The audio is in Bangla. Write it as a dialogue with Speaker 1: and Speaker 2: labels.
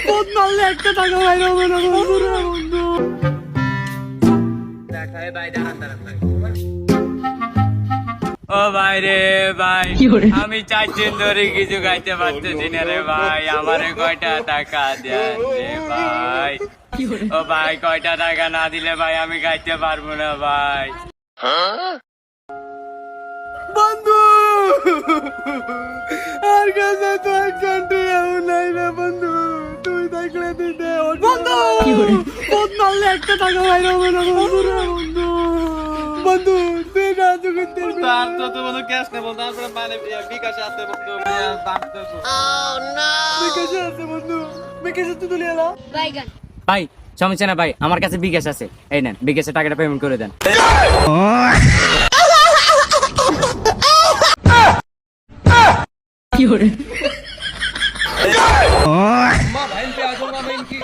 Speaker 1: পথ মারলে একটা টাকা বাইরে হবে না বন্ধু রে বন্ধু। ও ভাই রে ভাই, আমি 4 দিন ধরে কিছু খাইতে পারতেছি না রে ভাই, আমারে কয়টা টাকা দেন রে ভাই। ও ভাই কয়টা টাকা না দিলে ভাই আমি খাইতে পারবো না ভাই। বন্ধু আর কাছে তো একজনটি নাই রে বন্ধু, তুই দেখলে দিতে বন্ধু পথ মারলে একটা টাকা বাইরে হবে না বন্ধু রে বন্ধু। বন্ধু তুই না জুগিতে
Speaker 2: তার তো বন্ধু ক্যাশ নে বন্ধু, তারপরে মানে বিকাশে আছে বন্ধু, দাম দেবো।
Speaker 1: বিকাশে আছে বন্ধু, বিকাশে তুই তুলে এলা
Speaker 3: ভাই সমস্যা না ভাই, আমার কাছে বিকাশ আছে, এই নেন বিকাশের টাকাটা পেমেন্ট করে দেন।
Speaker 2: মা ভাই पे आ जाऊंगा मैं इनकी